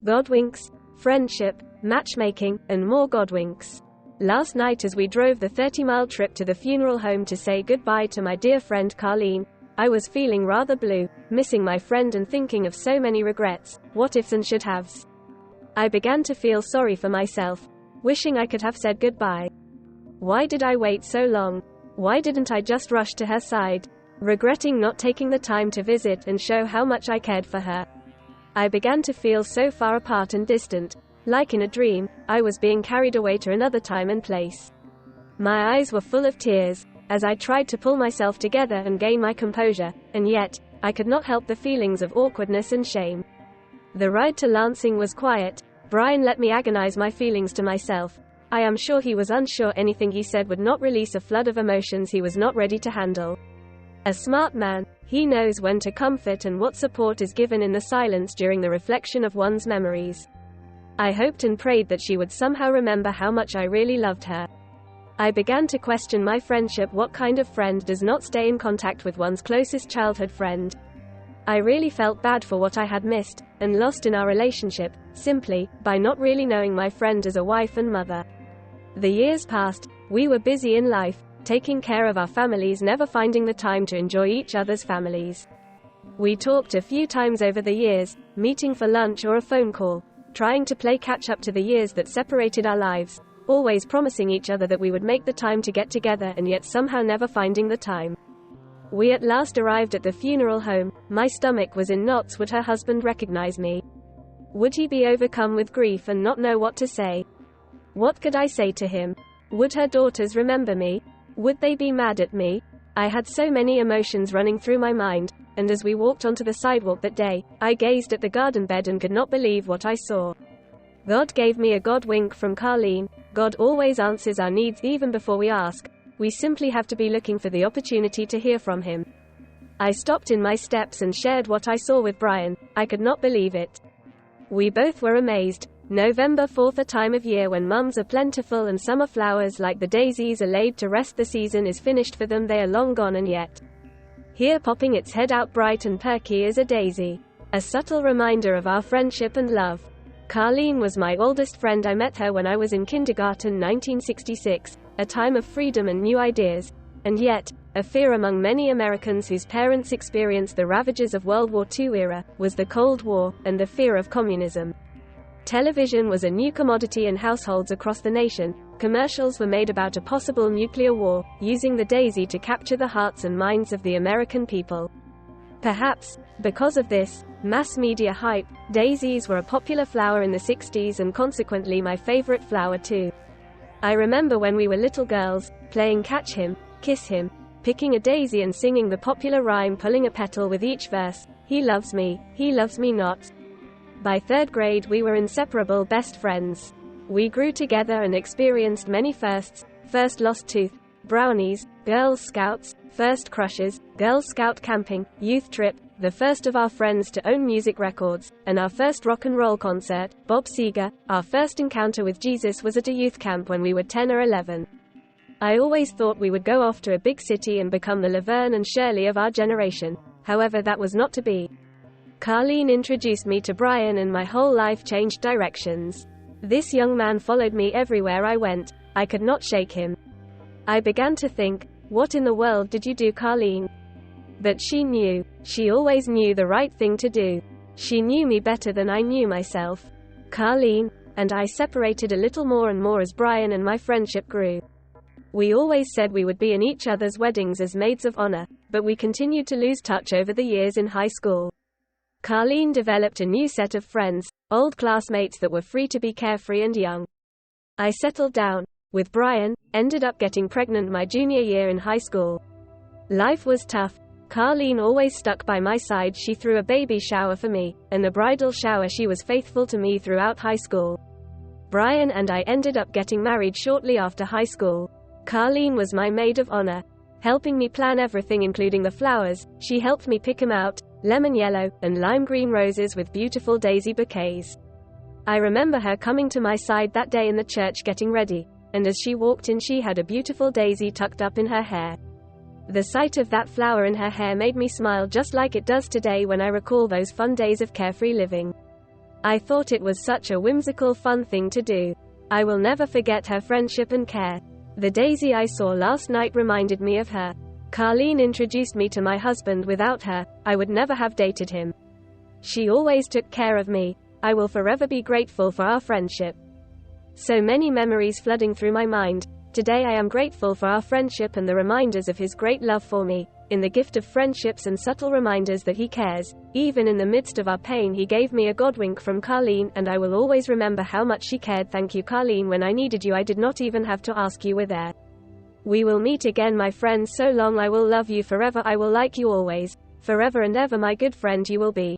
Godwinks, friendship, matchmaking, and more Godwinks. Last night as we drove the 30-mile trip to the funeral home to say goodbye to my dear friend Carlene, I was feeling rather blue, missing my friend and thinking of so many regrets, what ifs and should haves. I began to feel sorry for myself, wishing I could have said goodbye. Why did I wait so long? Why didn't I just rush to her side, regretting not taking the time to visit and show how much I cared for her? I began to feel so far apart and distant, like in a dream, I was being carried away to another time and place. My eyes were full of tears, as I tried to pull myself together and gain my composure, and yet, I could not help the feelings of awkwardness and shame. The ride to Lansing was quiet. Brian let me agonize my feelings to myself. I am sure he was unsure anything he said would not release a flood of emotions he was not ready to handle. A smart man, he knows when to comfort and what support is given in the silence during the reflection of one's memories. I hoped and prayed that she would somehow remember how much I really loved her. I began to question my friendship. What kind of friend does not stay in contact with one's closest childhood friend? I really felt bad for what I had missed and lost in our relationship, simply by not really knowing my friend as a wife and mother. The years passed, we were busy in life, taking care of our families, never finding the time to enjoy each other's families. We talked a few times over the years, meeting for lunch or a phone call, trying to play catch up to the years that separated our lives, always promising each other that we would make the time to get together and yet somehow never finding the time. We at last arrived at the funeral home. My stomach was in knots. Would her husband recognize me? Would he be overcome with grief and not know what to say? What could I say to him? Would her daughters remember me? Would they be mad at me? I had so many emotions running through my mind, and as we walked onto the sidewalk that day, I gazed at the garden bed and could not believe what I saw. God gave me a God wink from Carlene. God always answers our needs even before we ask. We simply have to be looking for the opportunity to hear from him. I stopped in my steps and shared what I saw with Brian. I could not believe it. We both were amazed. November 4th, a time of year when mums are plentiful and summer flowers like the daisies are laid to rest. The season is finished for them, they are long gone, and yet here popping its head out bright and perky is a daisy. A subtle reminder of our friendship and love. Carlene was my oldest friend. I met her when I was in kindergarten 1966, a time of freedom and new ideas, and yet, a fear among many Americans whose parents experienced the ravages of World War II era, was the Cold War, and the fear of communism. Television was a new commodity in households across the nation. Commercials were made about a possible nuclear war, using the daisy to capture the hearts and minds of the American people. Perhaps, because of this mass media hype, daisies were a popular flower in the 60s and consequently my favorite flower too. I remember when we were little girls, playing catch him, kiss him, picking a daisy and singing the popular rhyme, pulling a petal with each verse, he loves me not. By third grade we were inseparable best friends. We grew together and experienced many firsts: first lost tooth, brownies, Girl Scouts, first crushes, Girl Scout camping, youth trip, the first of our friends to own music records, and our first rock and roll concert, Bob Seger. Our first encounter with Jesus was at a youth camp when we were 10 or 11. I always thought we would go off to a big city and become the Laverne and Shirley of our generation. However, that was not to be. Carlene introduced me to Brian and my whole life changed directions. This young man followed me everywhere I went. I could not shake him. I began to think, what in the world did you do, Carlene? But she knew. She always knew the right thing to do. She knew me better than I knew myself. Carlene and I separated a little more and more as Brian and my friendship grew. We always said we would be in each other's weddings as maids of honor, but we continued to lose touch over the years in high school. Carlene developed a new set of friends, old classmates that were free to be carefree and young. I settled down with Brian, ended up getting pregnant my junior year in high school. Life was tough. Carlene always stuck by my side. She threw a baby shower for me, and the bridal shower. She was faithful to me throughout high school. Brian and I ended up getting married shortly after high school. Carlene was my maid of honor, helping me plan everything including the flowers. She helped me pick them out, lemon yellow, and lime green roses with beautiful daisy bouquets. I remember her coming to my side that day in the church getting ready, and as she walked in she had a beautiful daisy tucked up in her hair. The sight of that flower in her hair made me smile just like it does today when I recall those fun days of carefree living. I thought it was such a whimsical, fun thing to do. I will never forget her friendship and care. The Daisy I saw last night reminded me of her. Carlene introduced me to my husband. Without her, I would never have dated him. She always took care of me. I will forever be grateful for our friendship. So many memories flooding through my mind. Today I am grateful for our friendship and the reminders of his great love for me. In the gift of friendships and subtle reminders that he cares, even in the midst of our pain, he gave me a Godwink from Carlene, and I will always remember how much she cared. Thank you, Carlene. When I needed you, I did not even have to ask, you were there. We will meet again, my friends. So long. I will love you forever. I will like you always. Forever and ever, my good friend, you will be.